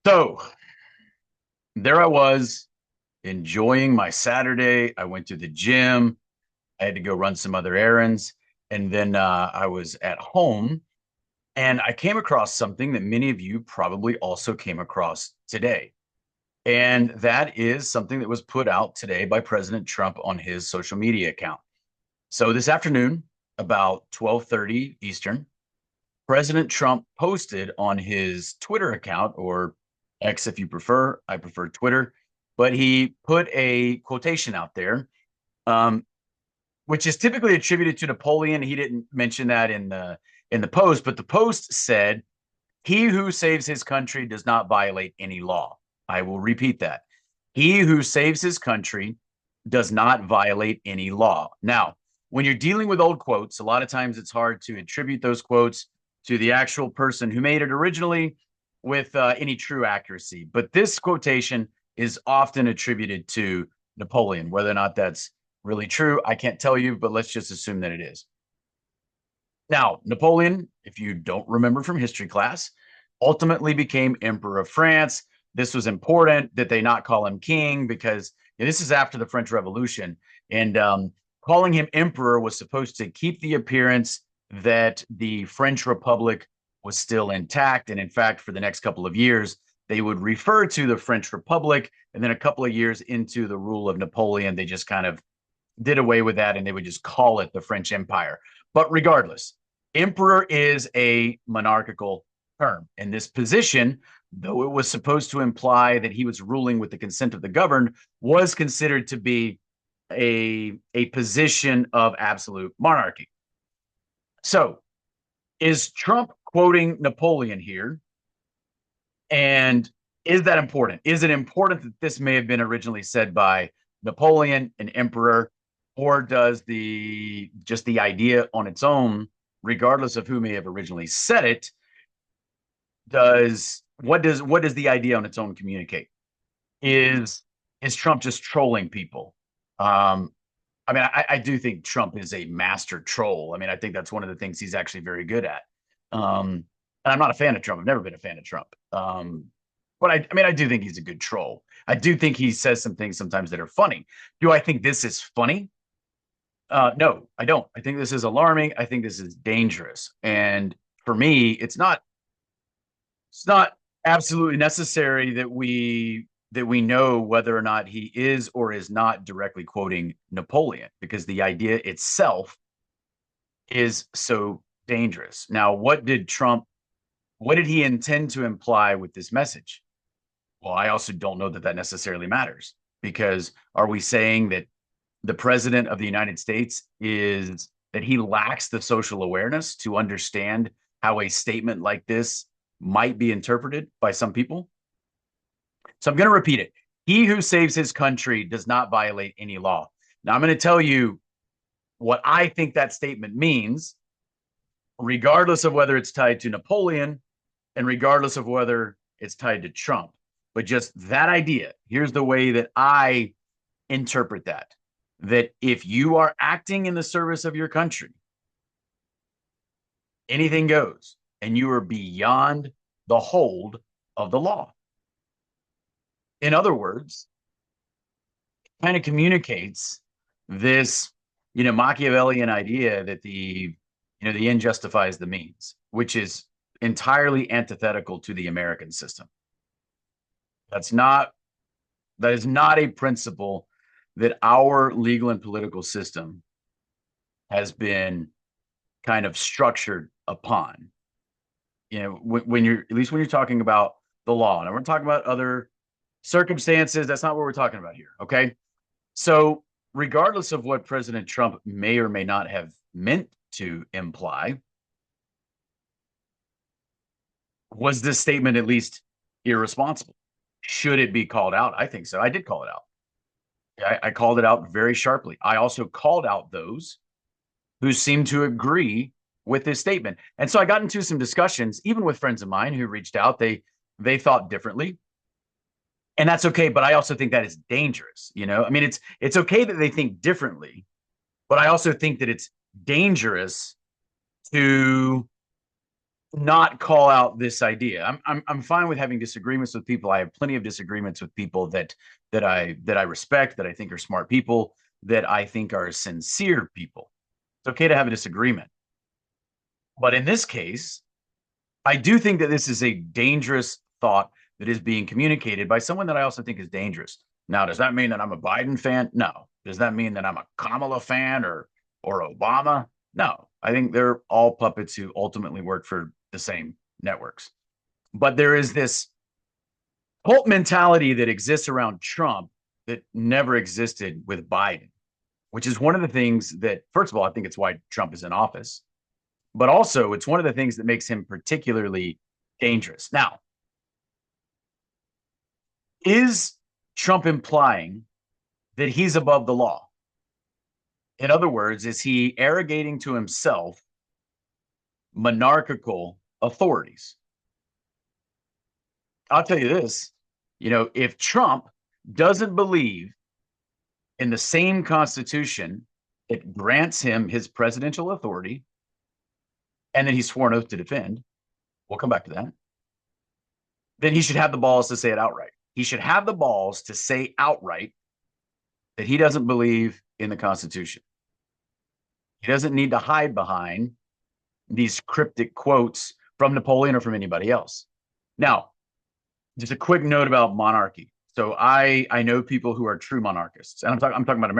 So there I was enjoying my Saturday. I went to the gym. I had to go run some other errands. And then I was at home and I came across something that many of you probably also came across today. And that is something that was put out today by President Trump on his social media account. So this afternoon, about 12:30 Eastern, President Trump posted on his Twitter account, or X if you prefer. I prefer Twitter, but he put a quotation out there, um, which is typically attributed to Napoleon. He didn't mention that in the post, but the post said, "He who saves his country does not violate any law." I will repeat that. He who saves his country does not violate any law. Now, when you're dealing with old quotes, a lot of times it's hard to attribute those quotes to the actual person who made it originally with any true accuracy. But this quotation is often attributed to Napoleon. Whether or not that's really true, I can't tell you, but let's just assume that it is. Now, Napoleon, if you don't remember from history class, ultimately became Emperor of France. This was important that they not call him king because this is after the French Revolution. And calling him emperor was supposed to keep the appearance that the French Republic was still intact. And in fact, for the next couple of years, they would refer to the French Republic. And then a couple of years into the rule of Napoleon, they just kind of did away with that and they would just call it the French Empire. But regardless, emperor is a monarchical term. And this position, though it was supposed to imply that he was ruling with the consent of the governed, was considered to be a position of absolute monarchy. So, is Trump quoting Napoleon here? And is that important? Is it important that this may have been originally said by Napoleon, an emperor, or does the just the idea on its own, regardless of who may have originally said it, does the idea on its own communicate? Is is Trump just trolling people? Um, I mean, I do think Trump is a master troll. I mean, I think that's one of the things he's actually very good at. Um, and I'm not a fan of Trump. I've never been a fan of Trump. But I mean, I do think he's a good troll. I do think he says some things sometimes that are funny. Do I think this is funny? No, I don't. I think this is alarming. I think this is dangerous. And for me, it's not absolutely necessary that we know whether or not he is or is not directly quoting Napoleon because the idea itself is so dangerous. Now, what did he intend to imply with this message? Well, I also don't know that that necessarily matters because are we saying that the president of the United States is that he lacks the social awareness to understand how a statement like this might be interpreted by some people? So I'm going to repeat it. He who saves his country does not violate any law. Now I'm going to tell you what I think that statement means, regardless of whether it's tied to Napoleon and regardless of whether it's tied to Trump. But just that idea, here's the way that I interpret that if you are acting in the service of your country, anything goes, and you are beyond the hold of the law. In other words, kind of communicates this, Machiavellian idea that the end justifies the means, which is entirely antithetical to the American system. That's not that is not a principle that our legal and political system has been kind of structured upon. When you're at least when you're talking about the law, and we're talking about other circumstances, that's not what we're talking about here. Okay. So, regardless of what President Trump may or may not have meant to imply, was this statement at least irresponsible? Should it be called out? I think so. I did call it out. I called it out very sharply. I also called out those who seemed to agree with this statement. And so I got into some discussions, even with friends of mine who reached out. They thought differently, and that's okay. But I also think that is dangerous. I mean, it's okay that they think differently, but I also think that it's dangerous to not call out this idea. I'm fine with having disagreements with people. I have plenty of disagreements with people that I respect, that I think are smart people, that I think are sincere people. It's okay to have a disagreement. But in this case, I do think that this is a dangerous thought that is being communicated by someone that I also think is dangerous. Now, does that mean that I'm a Biden fan? No. Does that mean that I'm a Kamala fan or Obama? No. I think they're all puppets who ultimately work for the same networks. But there is this cult mentality that exists around Trump that never existed with Biden, which is one of the things that, first of all, I think it's why Trump is in office, but also it's one of the things that makes him particularly dangerous. Now, is Trump implying that he's above the law? In other words, is he arrogating to himself monarchical authorities? I'll tell you this, if Trump doesn't believe in the same constitution that grants him his presidential authority and then he's sworn oath to defend, we'll come back to that, then he should have the balls to say it outright. He should have the balls to say outright that he doesn't believe in the Constitution. He doesn't need to hide behind these cryptic quotes from Napoleon or from anybody else. Now, just a quick note about monarchy. So I know people who are true monarchists, and I'm talking about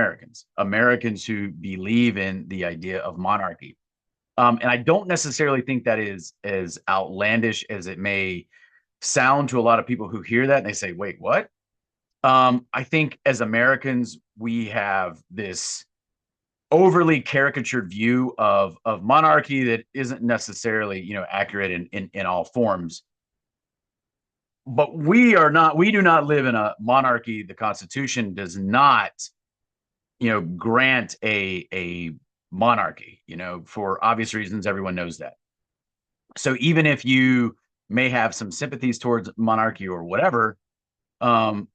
Americans who believe in the idea of monarchy. And I don't necessarily think that is as outlandish as it may sound to a lot of people who hear that and they say, "Wait, what?" I think as Americans, we have this overly caricatured view of monarchy that isn't necessarily accurate in all forms. But we do not live in a monarchy. The Constitution does not grant a monarchy, for obvious reasons. Everyone knows that. So even if you may have some sympathies towards monarchy or whatever, okay,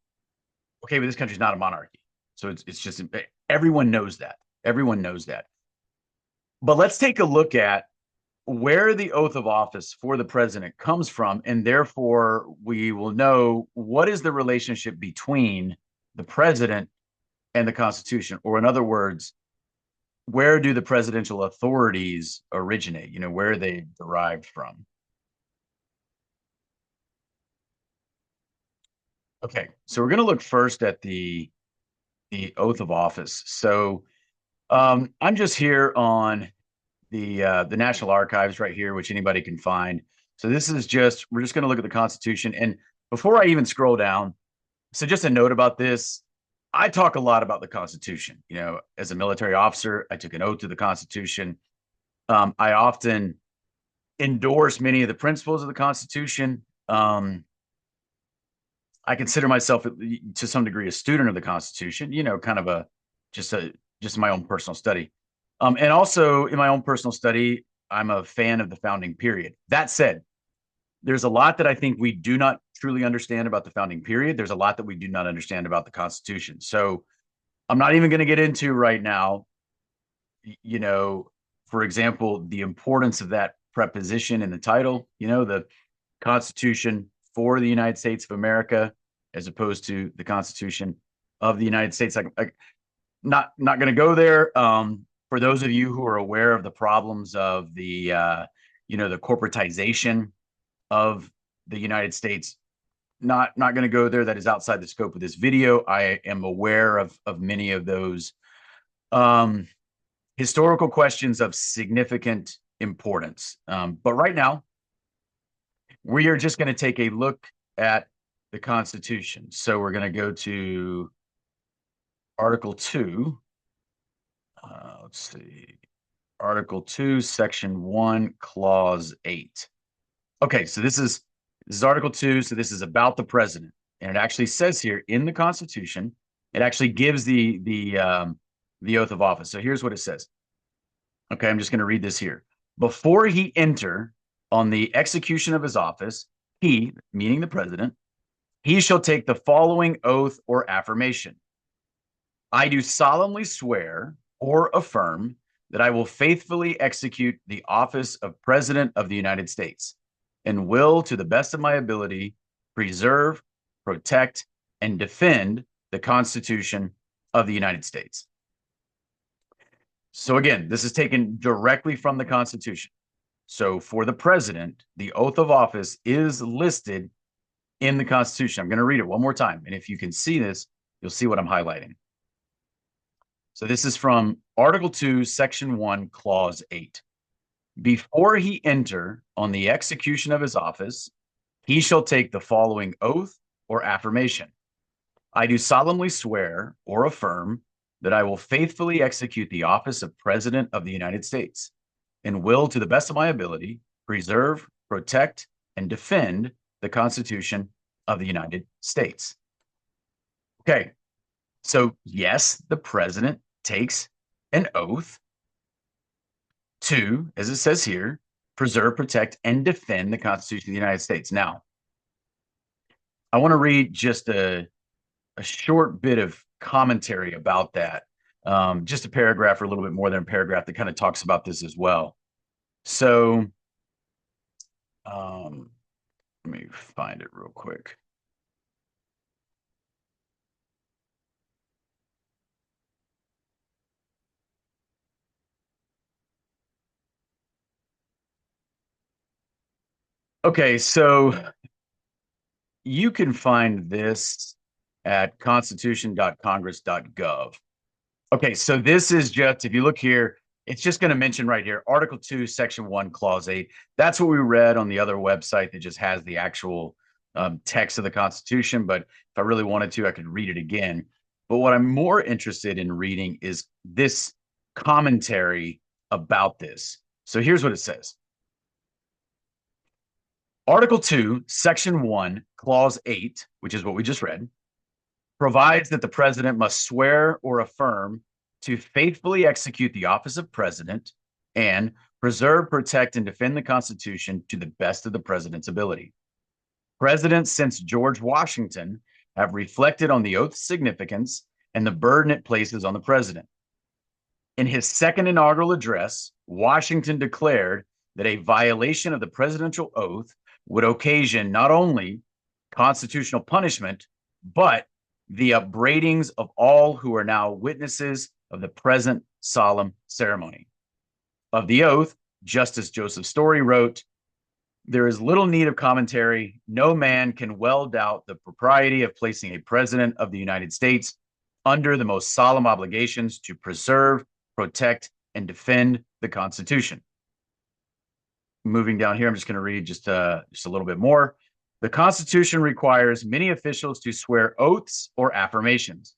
but this country's not a monarchy. So it's just everyone knows that. Everyone knows that. But let's take a look at where the oath of office for the president comes from, and therefore we will know what is the relationship between the president and the Constitution, or in other words, where do the presidential authorities originate? Where are they derived from? Okay, so we're going to look first at the oath of office. So I'm just here on the National Archives right here, which anybody can find. So we're just going to look at the Constitution. And before I even scroll down, so just a note about this, I talk a lot about the Constitution. As a military officer, I took an oath to the Constitution. I often endorse many of the principles of the Constitution. I consider myself to some degree a student of the Constitution, kind of just my own personal study. And also in my own personal study, I'm a fan of the founding period. That said, there's a lot that I think we do not truly understand about the founding period. There's a lot that we do not understand about the Constitution. So I'm not even going to get into right now, you know, for example, the importance of that preposition in the title, the Constitution for the United States of America, as opposed to the Constitution of the United States. Not going to go there. For those of you who are aware of the problems of the corporatization of the United States, not going to go there. That is outside the scope of this video. I am aware of many of those historical questions of significant importance. But right now, we are just going to take a look at the Constitution. So we're going to go to Article 2. Let's see. Article 2, Section 1, Clause 8. Okay, so this is Article 2. So this is about the president. And it actually says here in the Constitution, it actually gives the oath of office. So here's what it says. Okay, I'm just going to read this here. Before he enter on the execution of his office, he, meaning the president, he shall take the following oath or affirmation. I do solemnly swear or affirm that I will faithfully execute the office of President of the United States and will, to the best of my ability, preserve, protect, and defend the Constitution of the United States. So again, this is taken directly from the Constitution. So for the president, the oath of office is listed in the Constitution. I'm going to read it one more time. And if you can see this, you'll see what I'm highlighting. So this is from Article 2, Section 1, Clause 8. Before he enter on the execution of his office, he shall take the following oath or affirmation. I do solemnly swear or affirm that I will faithfully execute the office of President of the United States and will, to the best of my ability, preserve, protect, and defend the Constitution of the United States. Okay, so yes, the president takes an oath to, as it says here, preserve, protect, and defend the Constitution of the United States. Now, I want to read just a short bit of commentary about that. Just a paragraph or a little bit more than a paragraph that kind of talks about this as well. So let me find it real quick. Okay, so you can find this at constitution.congress.gov. Okay, so this is just, if you look here, it's just going to mention right here, Article 2, Section 1, Clause 8. That's what we read on the other website that just has the actual text of the Constitution. But if I really wanted to, I could read it again. But what I'm more interested in reading is this commentary about this. So here's what it says. Article 2, Section 1, Clause 8, which is what we just read, provides that the president must swear or affirm to faithfully execute the office of president and preserve, protect, and defend the Constitution to the best of the president's ability. Presidents since George Washington have reflected on the oath's significance and the burden it places on the president. In his second inaugural address, Washington declared that a violation of the presidential oath would occasion not only constitutional punishment, but the upbraidings of all who are now witnesses of the present solemn ceremony. Of the oath, Justice Joseph Story wrote, there is little need of commentary. No man can well doubt the propriety of placing a president of the United States under the most solemn obligations to preserve, protect, and defend the Constitution. Moving down here, I'm just going to read just a little bit more. The Constitution requires many officials to swear oaths or affirmations,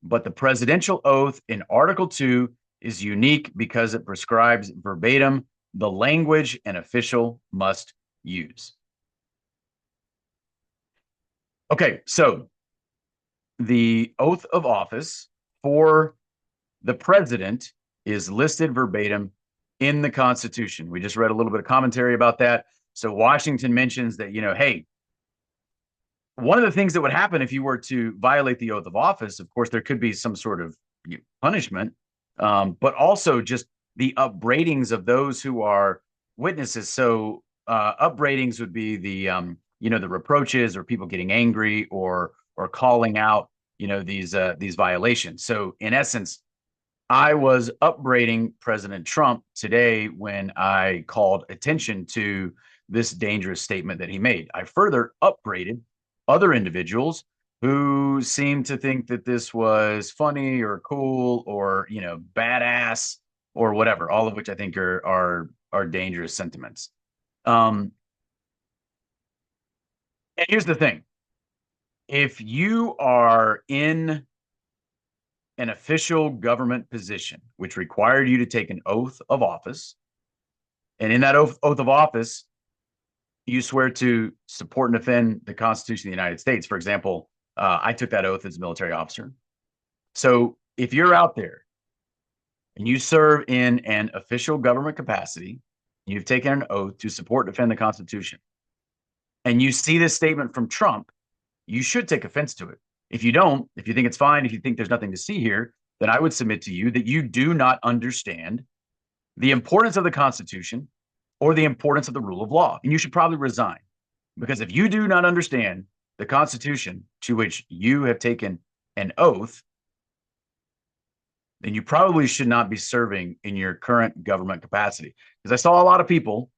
but the presidential oath in Article 2 is unique because it prescribes verbatim the language an official must use. Okay, so the oath of office for the president is listed verbatim in the Constitution. We just read a little bit of commentary about that. So Washington mentions that, hey, one of the things that would happen if you were to violate the oath of office, of course, there could be some sort of punishment, but also just the upbraidings of those who are witnesses. So upbraidings would be the reproaches or people getting angry or calling out these violations. So in essence, I was upbraiding President Trump today when I called attention to this dangerous statement that he made. I further upbraided other individuals who seemed to think that this was funny or cool or badass or whatever, all of which I think are dangerous sentiments. And here's the thing. If you are in an official government position, which required you to take an oath of office, and in that oath of office, you swear to support and defend the Constitution of the United States. For example, I took that oath as a military officer. So if you're out there and you serve in an official government capacity, you've taken an oath to support and defend the Constitution, and you see this statement from Trump, you should take offense to it. If you don't, if you think it's fine, if you think there's nothing to see here, then I would submit to you that you do not understand the importance of the Constitution or the importance of the rule of law. And you should probably resign, because if you do not understand the Constitution to which you have taken an oath, then you probably should not be serving in your current government capacity. Because I saw a lot of people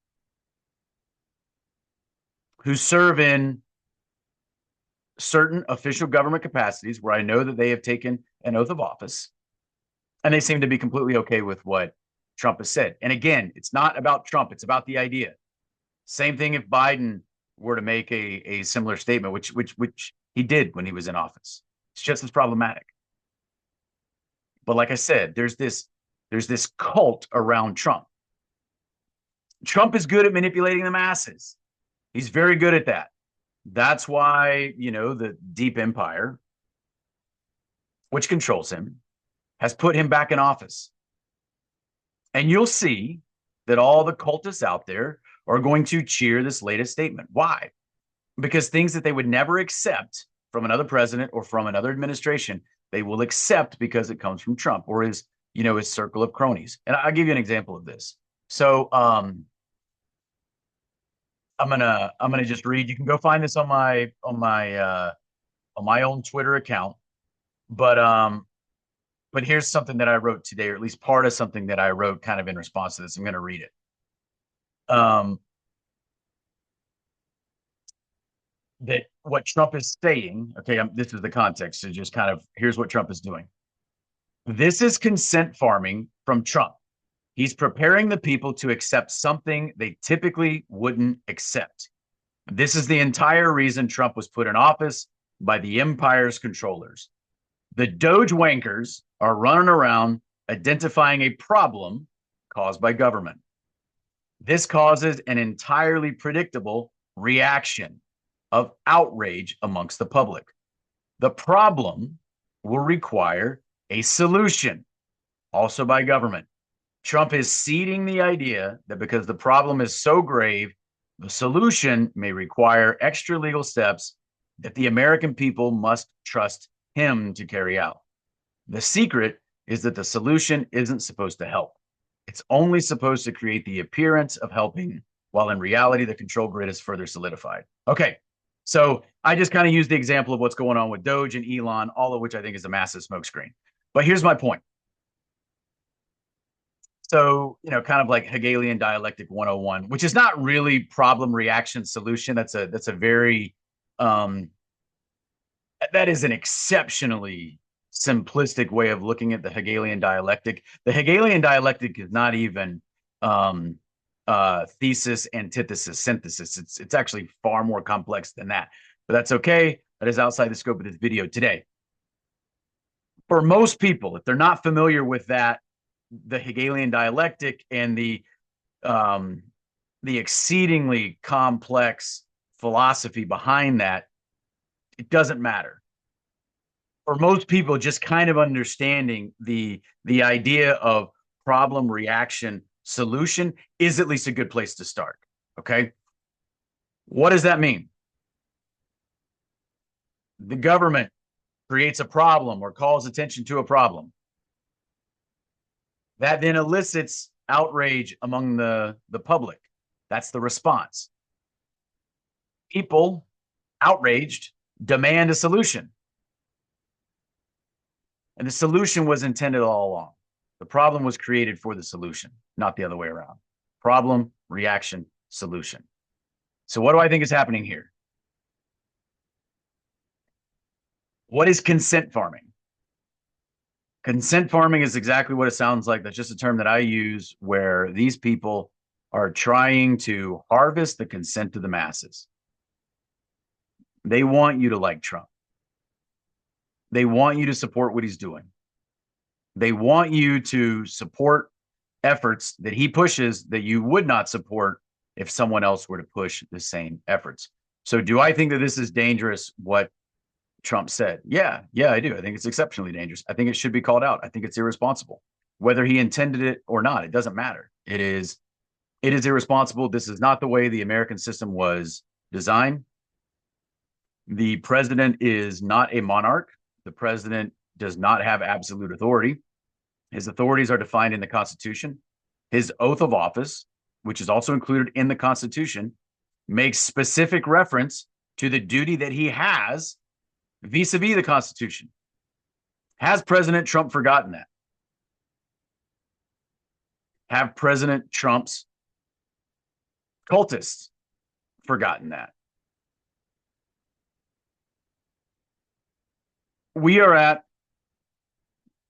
who serve in certain official government capacities where I know that they have taken an oath of office, and they seem to be completely okay with what Trump has said. And again, it's not about Trump, it's about the idea. Same thing if Biden were to make a similar statement, which he did when he was in office. It's just as problematic. But like I said, there's this cult around Trump. Trump is good at manipulating the masses. He's very good at that. That's why, the deep empire, which controls him, has put him back in office. And you'll see that all the cultists out there are going to cheer this latest statement. Why? Because things that they would never accept from another president or from another administration, they will accept because it comes from Trump or his circle of cronies. And I'll give you an example of this. So I'm gonna just read. You can go find this on my own Twitter account. But here's something that I wrote today, or at least part of something that I wrote kind of in response to this. I'm gonna read it. That what Trump is saying, okay, this is the context. So just kind of here's what Trump is doing. This is consent farming from Trump. He's preparing the people to accept something they typically wouldn't accept. This is the entire reason Trump was put in office by the empire's controllers. The Doge wankers are running around identifying a problem caused by government. This causes an entirely predictable reaction of outrage amongst the public. The problem will require a solution, also by government. Trump is seeding the idea that because the problem is so grave, the solution may require extra legal steps that the American people must trust him to carry out. The secret is that the solution isn't supposed to help. It's only supposed to create the appearance of helping, while in reality, the control grid is further solidified. Okay, so I just kind of used the example of what's going on with Doge and Elon, all of which I think is a massive smokescreen. But here's my point. So, kind of like Hegelian dialectic 101, which is not really problem, reaction, solution. That's a very, that is an exceptionally simplistic way of looking at the Hegelian dialectic. The Hegelian dialectic is not even thesis, antithesis, synthesis. It's actually far more complex than that. But that's okay. That is outside the scope of this video today. For most people, if they're not familiar with that, the Hegelian dialectic and the exceedingly complex philosophy behind that, it doesn't matter. For most people, just kind of understanding the idea of problem, reaction, solution is at least a good place to start. Okay. What does that mean? The government creates a problem or calls attention to a problem. That then elicits outrage among the public. That's the response. People, outraged, demand a solution. And the solution was intended all along. The problem was created for the solution, not the other way around. Problem, reaction, solution. So what do I think is happening here? What is consent farming? Consent farming is exactly what it sounds like. That's just a term that I use, where these people are trying to harvest the consent of the masses. They want you to like Trump. They want you to support what he's doing. They want you to support efforts that he pushes that you would not support if someone else were to push the same efforts. So do I think that this is dangerous, what Trump said? Yeah, I do. I think it's exceptionally dangerous. I think it should be called out. I think it's irresponsible. Whether he intended it or not, it doesn't matter. It is irresponsible. This is not the way the American system was designed. The president is not a monarch. The president does not have absolute authority. His authorities are defined in the Constitution. His oath of office, which is also included in the Constitution, makes specific reference to the duty that he has vis-a-vis the Constitution. Has President Trump forgotten that? Have President Trump's cultists forgotten that? We are at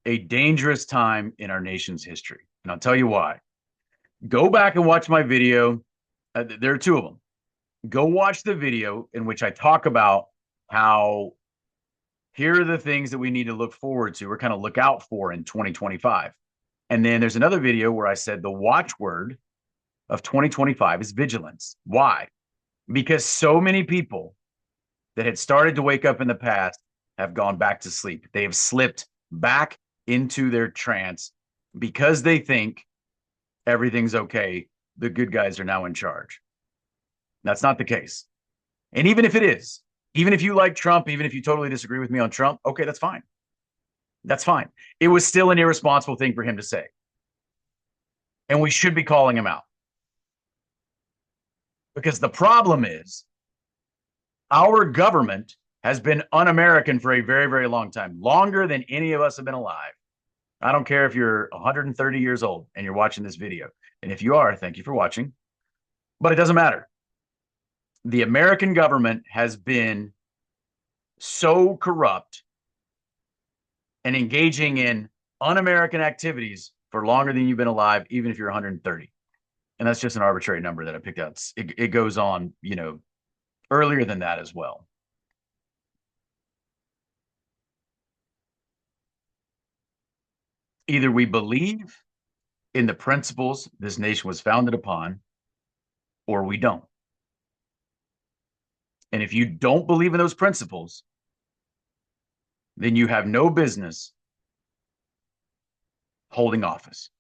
a dangerous time in our nation's history. And I'll tell you why. Go back and watch my video. There are two of them. Go watch the video in which I talk about how here are the things that we need to look forward to or kind of look out for in 2025. And then there's another video where I said the watchword of 2025 is vigilance. Why? Because so many people that had started to wake up in the past have gone back to sleep. They have slipped back into their trance because they think everything's okay. The good guys are now in charge. That's not the case. And even if it is, even if you like Trump, even if you totally disagree with me on Trump, okay, that's fine. That's fine. It was still an irresponsible thing for him to say. And we should be calling him out. Because the problem is our government has been un-American for a very, very long time, longer than any of us have been alive. I don't care if you're 130 years old and you're watching this video. And if you are, thank you for watching. But it doesn't matter. The American government has been so corrupt and engaging in un-American activities for longer than you've been alive, even if you're 130. And that's just an arbitrary number that I picked out. It goes on, earlier than that as well. Either we believe in the principles this nation was founded upon, or we don't. And if you don't believe in those principles, then you have no business holding office.